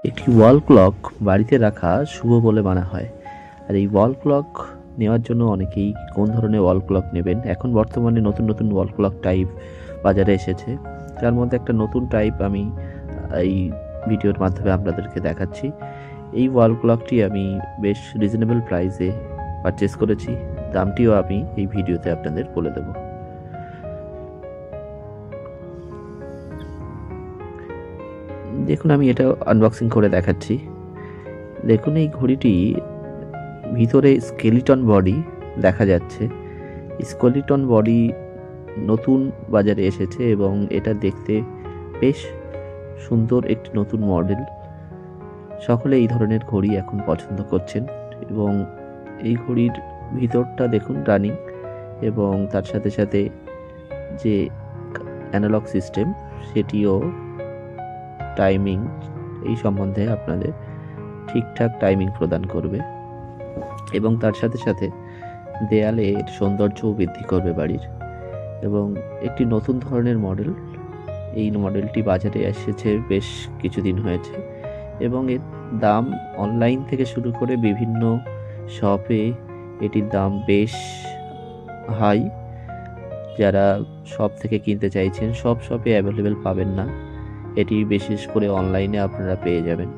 একটি wall clock বাড়িতে রাখা শুভ বলে মানা হয়। আর এই ওয়াল ক্লক নেওয়ার জন্য অনেকেই কোন ধরনের ওয়াল ক্লক নেবেন, এখন বর্তমানে নতুন নতুন ওয়াল ক্লক টাইপ বাজারে এসেছে। তার মধ্যে একটা নতুন টাইপ আমি এই ভিডিওর মাধ্যমে আপনাদেরকে দেখাচ্ছি। এই ওয়াল ক্লকটি আমি বেশ রিজনেবল প্রাইসে পারচেস করেছি, দামটিও আমি এই ভিডিওতে আপনাদের বলে দেব। দেখুন, আমি এটা আনবক্সিং করে দেখাচ্ছি। দেখুন, এই ঘড়িটি ভিতরে স্কেলিটন বডি দেখা যাচ্ছে। স্কেলিটন বডি নতুন বাজারে এসেছে এবং এটা দেখতে বেশ সুন্দর একটি নতুন মডেল। সকলে এই ধরনের ঘড়ি এখন পছন্দ করছেন এবং এই ঘড়ির ভিতরটা দেখুন রানিং, এবং তার সাথে সাথে যে অ্যানালগ সিস্টেম সেটিও টাইমিং এই সম্বন্ধে আপনাদের ঠিকঠাক টাইমিং প্রদান করবে এবং তার সাথে সাথে দেয়ালের সৌন্দর্যও বৃদ্ধি করবে বাড়ির। এবং একটি নতুন ধরনের মডেল, এই মডেলটি বাজারে এসেছে বেশ কিছুদিন হয়েছে এবং এর দাম অনলাইন থেকে শুরু করে বিভিন্ন শপে এটির দাম বেশ হাই। যারা শপ থেকে কিনতে চাইছেন, সব শপে অ্যাভেলেবেল পাবেন না, এটি বিশেষ করে অনলাইনে আপনারা পেয়ে যাবেন।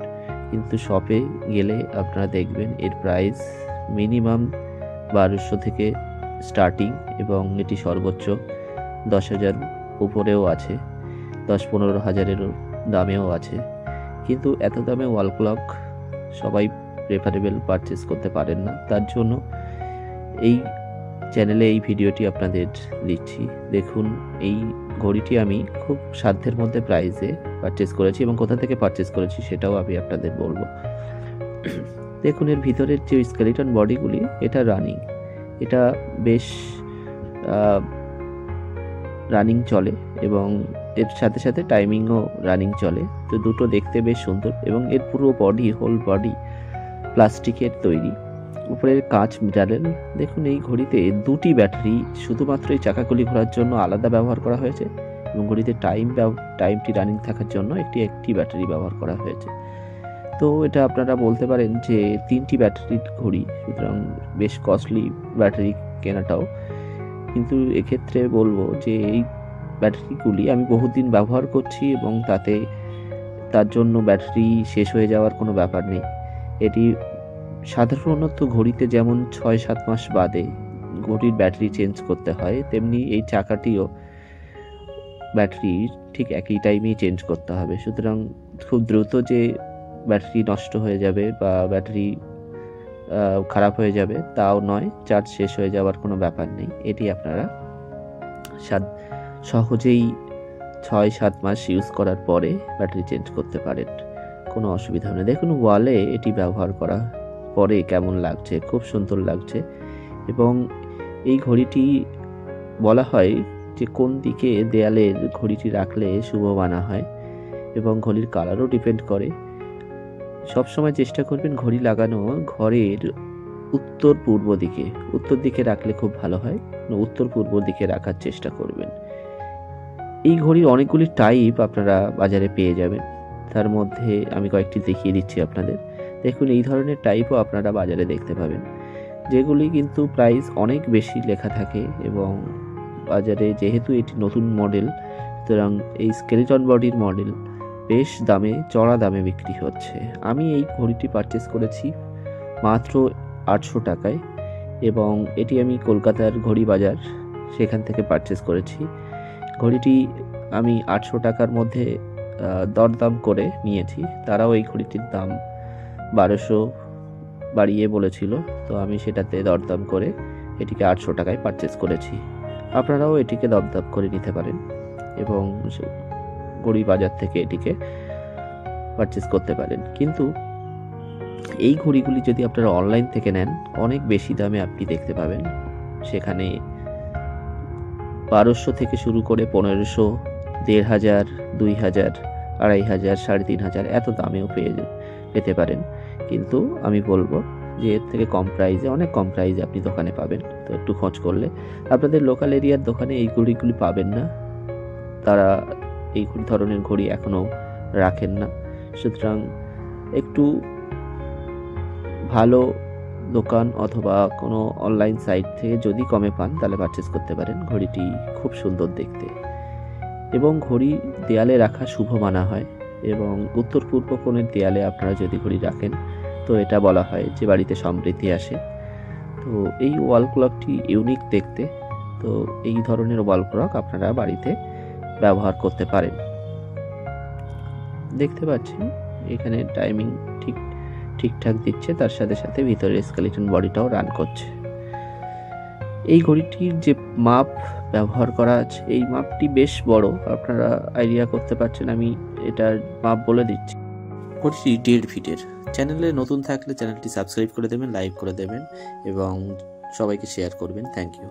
কিন্তু শপে গেলে আপনারা দেখবেন এর প্রাইস মিনিমাম 1200 থেকে স্টার্টিং এবং এটি সর্বোচ্চ 10,000 উপরেও আছে, 10-15 হাজারেরও দামেও আছে। কিন্তু এত দামে ওয়াল ক্লক সবাই প্রেফারেবল পারচেস করতে পারেন না, তার জন্য এই চ্যানেলে এই ভিডিওটি আপনাদের দিচ্ছি। দেখুন, এই ঘড়িটি আমি খুব সাধ্যের মধ্যে প্রাইসে পারচেস করেছি এবং কোথা থেকে পারচেস করেছি সেটাও আমি আপনাদের বলবো। দেখুন, এর ভিতরের যে স্কেলিটন বডিগুলি এটা রানিং, এটা বেশ রানিং চলে এবং এর সাথে সাথে টাইমিংও রানিং চলে। তো দুটো দেখতে বেশ সুন্দর এবং এর পুরো বডি, হোল বডি প্লাস্টিকের তৈরি, উপরের কাঁচ মিটারেল। দেখুন, এই ঘড়িতে দুটি ব্যাটারি শুধুমাত্র এই চাকাগুলি ঘোরার জন্য আলাদা ব্যবহার করা হয়েছে এবং ঘড়িতে টাইমটি রানিং থাকার জন্য একটি ব্যাটারি ব্যবহার করা হয়েছে। তো এটা আপনারা বলতে পারেন যে 3টি ব্যাটারির ঘড়ি, সুতরাং বেশ কস্টলি ব্যাটারি কেনাটাও। কিন্তু এক্ষেত্রে বলবো যে এই ব্যাটারিগুলি আমি বহুদিন ব্যবহার করছি এবং তার জন্য ব্যাটারি শেষ হয়ে যাওয়ার কোনো ব্যাপার নেই। এটি সাধারণত ঘড়িতে যেমন 6-7 মাস বাদে ঘড়ির ব্যাটারি চেঞ্জ করতে হয়, তেমনি এই চাকাটিও ব্যাটারি ঠিক একই টাইমেই চেঞ্জ করতে হবে। সুতরাং খুব দ্রুত যে ব্যাটারি নষ্ট হয়ে যাবে বা ব্যাটারি খারাপ হয়ে যাবে তাও নয়, চার্জ শেষ হয়ে যাওয়ার কোনো ব্যাপার নেই। এটি আপনারা সহজেই 6-7 মাস ইউজ করার পরে ব্যাটারি চেঞ্জ করতে পারেন, কোনো অসুবিধা নেই। দেখুন, ওয়ালে এটি ব্যবহার করা পরে কেমন লাগছে, খুব সুন্দর লাগছে। এবং এই ঘড়িটি বলা হয় যে কোন দিকে দেয়ালের ঘড়িটি রাখলে শুভ মানা হয় এবং ঘড়ির কালারও ডিপেন্ড করে। সবসময় চেষ্টা করবেন ঘড়ি লাগানো ঘরের উত্তর দিকে রাখলে খুব ভালো হয়, উত্তর পূর্ব দিকে রাখার চেষ্টা করবেন। এই ঘড়ির অনেকগুলি টাইপ আপনারা বাজারে পেয়ে যাবেন, তার মধ্যে আমি কয়েকটি দেখিয়ে দিচ্ছি আপনাদের। দেখুন, এই ধরনের টাইপও আপনারা বাজারে দেখতে পাবেন, যেগুলি কিন্তু প্রাইস অনেক বেশি লেখা থাকে এবং বাজারে যেহেতু এটি নতুন মডেল, সুতরাং এই স্কেলিটন বডির মডেল বেশ চড়া দামে বিক্রি হচ্ছে। আমি এই ঘড়িটি পারচেস করেছি মাত্র 800 টাকায় এবং এটি আমি কলকাতার ঘড়ি বাজার সেখান থেকে পারচেস করেছি। ঘড়িটি আমি 800 টাকার মধ্যে দরদাম করে নিয়েছি, তারাও এই ঘড়িটির দাম 1200 বাড়িয়ে বলেছিল, তো আমি সেটাতে দরদাম করে এটিকে 800 টাকায় পারচেস করেছি। আপনারাও এটিকে দরদাম করে নিতে পারেন এবং ঘড়ি বাজার থেকে এটিকে পারচেস করতে পারেন। কিন্তু এই ঘড়িগুলি যদি আপনারা অনলাইন থেকে নেন, অনেক বেশি দামে আপনি দেখতে পাবেন। সেখানে 1200 থেকে শুরু করে 1500, 1500, 2000, 2500, 3500 এত দামেও পেতে পারেন। কিন্তু আমি বলবো যে এর থেকে অনেক কম প্রাইসে আপনি দোকানে পাবেন। তো একটু খোঁজ করলে আপনাদের লোকাল এরিয়ার দোকানে এই ঘড়িগুলি পাবেন না, তারা এই ধরনের ঘড়ি এখনও রাখেন না। সুতরাং একটু ভালো দোকান অথবা কোনো অনলাইন সাইট থেকে যদি কমে পান তাহলে পারচেস করতে পারেন। ঘড়িটি খুব সুন্দর দেখতে এবং ঘড়ি দেয়ালে রাখা শুভ মানা হয় এবং উত্তর পূর্ব কোণের দেয়ালে আপনারা যদি ঘড়ি রাখেন তো এটা বলা হয় যে বাড়িতে সমৃদ্ধি আসে। তো এই ওয়াল ক্লকটি ইউনিক দেখতে, তো এই ধরনের ওয়াল ক্লক আপনারা বাড়িতে ব্যবহার করতে পারেন। দেখতে পাচ্ছেন এখানে টাইমিং ঠিকঠাক দিচ্ছে, তার সাথে সাথে ভিতরের স্কেলিটন বডিটাও রান করছে। এই ঘড়িটির যে মাপ ব্যবহার করা আছে এই মাপটি বেশ বড়, আপনারা আইডিয়া করতে পারছেন, আমি এটার মাপ বলে দিচ্ছি। ঘড়িটি 1.5 ফিটের। চ্যানেলে নতুন থাকলে চ্যানেলটি সাবস্ক্রাইব করে দেবেন, লাইক করে দেবেন এবং সবাইকে শেয়ার করবেন। Thank you.